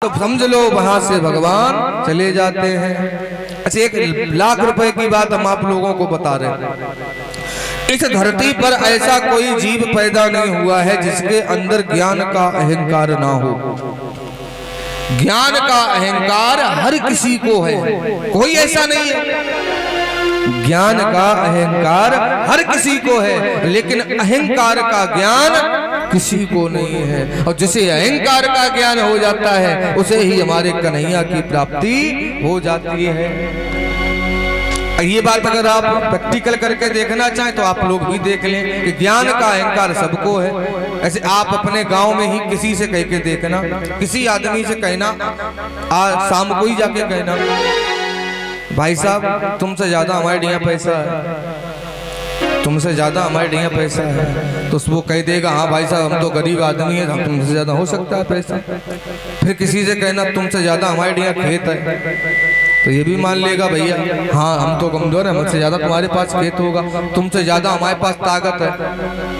तो समझ लो वहां से भगवान चले जाते हैं। अच्छा, 1,00,000 रुपए की बात हम आप लोगों को बता रहे हैं। इस धरती पर ऐसा कोई जीव पैदा नहीं हुआ है जिसके अंदर ज्ञान का अहंकार ना हो। ज्ञान का अहंकार हर किसी को है, कोई ऐसा नहीं है। ज्ञान का अहंकार हर किसी को है, लेकिन अहंकार का ज्ञान किसी को नहीं है। और जिसे अहंकार का ज्ञान हो जाता है उसे ही हमारे कन्हैया की प्राप्ति हो जाती है। ये बात अगर आप प्रैक्टिकल करके देखना चाहें तो आप लोग भी देख लें कि ज्ञान का अहंकार सबको है। ऐसे आप अपने गांव में ही किसी से कह के देखना, किसी आदमी से कहना, आज शाम को ही जाके कहना, भाई साहब तुमसे ज्यादा हमारे डिया पैसा है, तुमसे ज्यादा हमारे डिया पैसा है। तो वो कह देगा हाँ भाई साहब हम तो गरीब आदमी है, तुमसे ज्यादा हो सकता है पैसा। फिर किसी से कहना तुमसे ज्यादा हमारे डिया खेत है, तो ये भी मान लेगा भैया हाँ हम तो कमजोर है, मुझसे ज्यादा तुम्हारे पास खेत होगा। तुमसे ज्यादा हमारे पास ताकत है,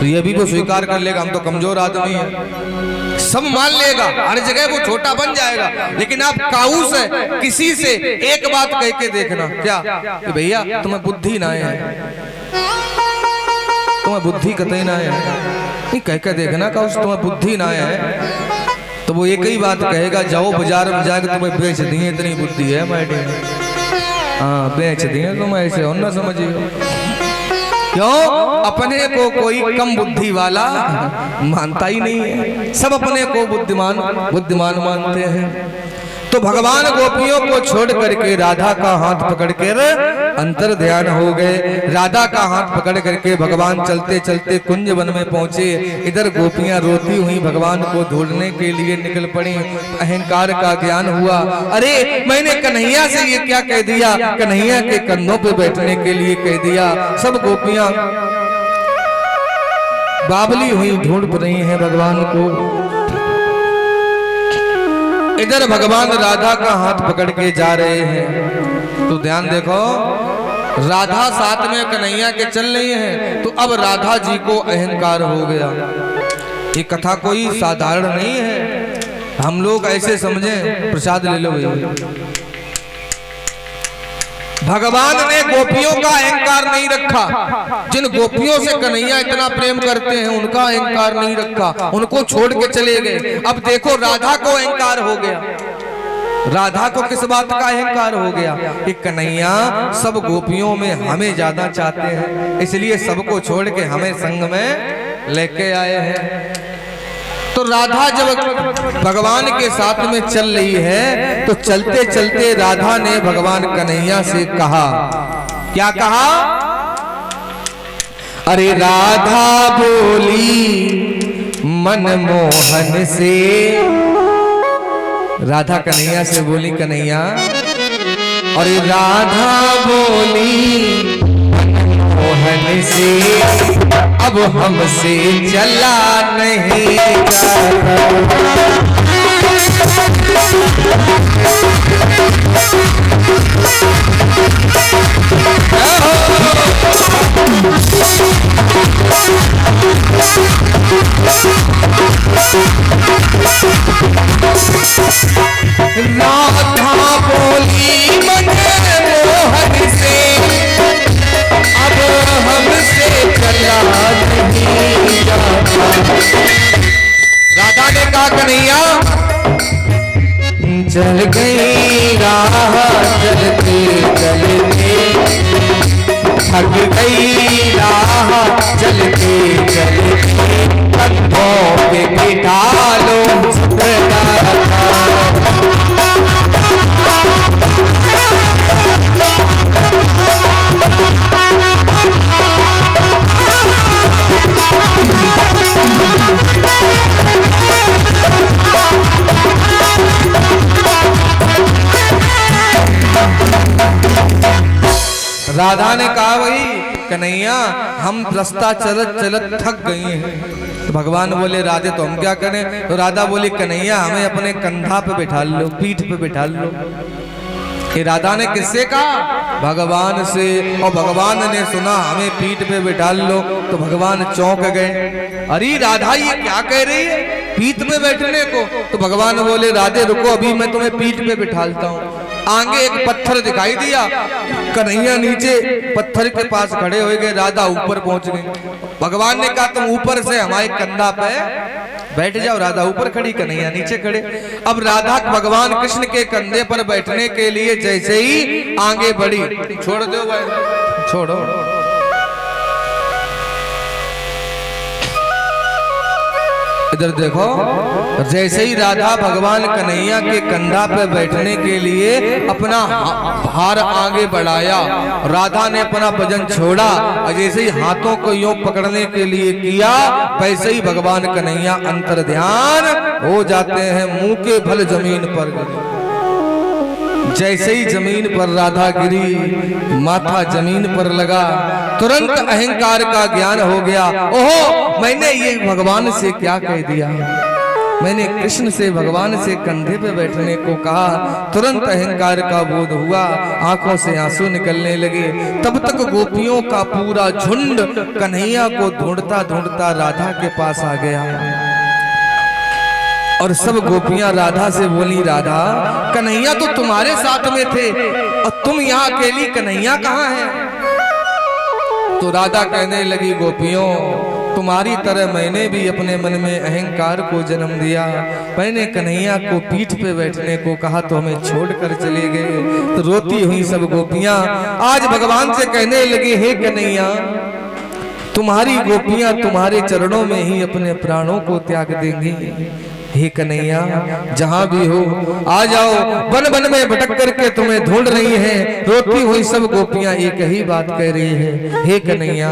तो ये भी वो स्वीकार कर लेगा हम तो कमजोर आदमी है। सब मान लेगा, हर जगह वो छोटा बन जाएगा। लेकिन आप काऊस है, किसी से एक बात कह के देखना, क्या कि भैया तुम्हें बुद्धि ना है, तुम्हें बुद्धि कतई ना है, नहीं कह के देखना काऊस तुम्हें बुद्धि ना है। तो वो एक ही बात कहेगा, जाओ बाजार में जाकर तुम्हें बेच दिए, इतनी बुद्धि है हमारे। हाँ बेच दिए तुम, ऐसे और ना समझिए। क्यों? अपने को कोई कम बुद्धि वाला मानता ही नहीं है, सब अपने को बुद्धिमान मानते हैं। तो भगवान गोपियों को छोड़ करके राधा का हाथ पकड़ कर अंतर ध्यान हो गए। राधा का हाथ पकड़ करके भगवान चलते चलते कुंज वन में पहुंचे। इधर गोपियां रोती हुई भगवान को ढूंढने के लिए निकल पड़ी। अहंकार का ज्ञान हुआ, अरे मैंने कन्हैया से ये क्या कह दिया, कन्हैया के कंधों पे बैठने के लिए कह दिया। सब गोपियां बावली हुई ढूंढ रही हैं भगवान को। इधर भगवान राधा का हाथ पकड़ के जा रहे हैं। तो ध्यान देखो, राधा साथ में कन्हैया के चल रही हैं। तो अब राधा जी को अहंकार हो गया। ये कथा कोई साधारण नहीं है, हम लोग ऐसे समझें प्रसाद ले लो भैया। भगवान ने गोपियों का अहंकार नहीं रखा। जिन गोपियों से कन्हैया इतना प्रेम करते हैं उनका अहंकार नहीं रखा, उनको छोड़ के चले गए। अब देखो राधा को अहंकार हो गया। राधा को किस बात का अहंकार हो गया कि कन्हैया सब गोपियों में हमें ज्यादा चाहते हैं, इसलिए सबको छोड़ के हमें संग में लेके आए हैं। तो राधा जब भगवान के साथ में चल रही है तो चलते चलते राधा ने भगवान कन्हैया से कहा, क्या कहा? अरे राधा बोली मनमोहन से। राधा कन्हैया से बोली, कन्हैया अरे राधा बोली मनमोहन से, अब हमसे चला नहीं जाता। राधा बोली मनमोहन से, अब हमसे चला नहीं जाता। राधा ने कहा कन्हैया चल गई राह चलते चलते, थक गई राह चलते चलते, कंधों पे बिठा लो राधा ने कहा भाई कन्हैया हम रास्ता चलत चलत थक गई हैं। तो भगवान बोले राधे तो हम क्या करें? तो राधा बोली कन्हैया हमें अपने कंधा पे बिठा लो, पीठ पे बिठा लो। ये राधा ने किससे कहा? भगवान से। और भगवान ने सुना हमें पीठ पे बिठा लो तो भगवान चौंक गए। अरे राधा ये क्या कह रही है? पीठ पे बैठने को। तो भगवान बोले राधे रुको, अभी मैं तुम्हें पीठ पे बिठालता हूँ। आगे एक पत्थर दिखाई दिया, कन्हैया नीचे पत्थर के पास खड़े हो गए, राधा ऊपर पहुंच गई। भगवान ने कहा तुम ऊपर से हमारे कंधा पे बैठ जाओ। राधा ऊपर खड़ी, कन्हैया नीचे खड़े। अब राधा भगवान कृष्ण के कंधे पर बैठने के लिए जैसे ही आगे बढ़ी, छोड़ दो भाई, छोड़ो। इधर देखो, जैसे ही राधा भगवान कन्हैया के कंधा पे बैठने के लिए अपना भार आगे बढ़ाया, राधा ने अपना वजन छोड़ा और जैसे ही हाथों को यूं पकड़ने के लिए किया, वैसे ही भगवान कन्हैया अंतर ध्यान हो जाते हैं, मुंह के बल जमीन पर गिरे। जैसे ही जमीन पर राधा गिरी, माथा जमीन पर लगा, तुरंत अहंकार का ज्ञान हो गया। ओहो, मैंने ये भगवान से क्या कह दिया, मैंने कृष्ण से भगवान से कंधे पे बैठने को कहा। तुरंत अहंकार का बोध हुआ, आंखों से आंसू निकलने लगे। तब तक गोपियों का पूरा झुंड कन्हैया को ढूंढता ढूंढता राधा के पास आ गया और सब गोपियां राधा से बोली, राधा कन्हैया तो तुम्हारे साथ में थे और तुम यहाँ अकेली, कन्हैया कहाँ है? तो राधा कहने लगी, गोपियों तुम्हारी तरह मैंने भी अपने मन में अहंकार को जन्म दिया। मैंने कन्हैया को पीठ पे बैठने को कहा तो हमें छोड़कर चले गए। तो रोती हुई सब गोपियां आज भगवान से कहने लगी, हे कन्हैया तुम्हारी गोपियां तुम्हारे चरणों में ही अपने प्राणों को त्याग देंगी। हे कन्हैया जहां भी हो आ जाओ, वन वन में भटक करके तुम्हें ढूंढ रही हैं। रोती हुई सब गोपियां एक ही बात कह रही है, हे कन्हैया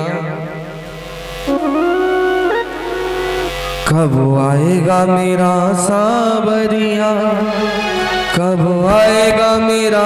कब आएगा मेरा सावरिया, कब आएगा मेरा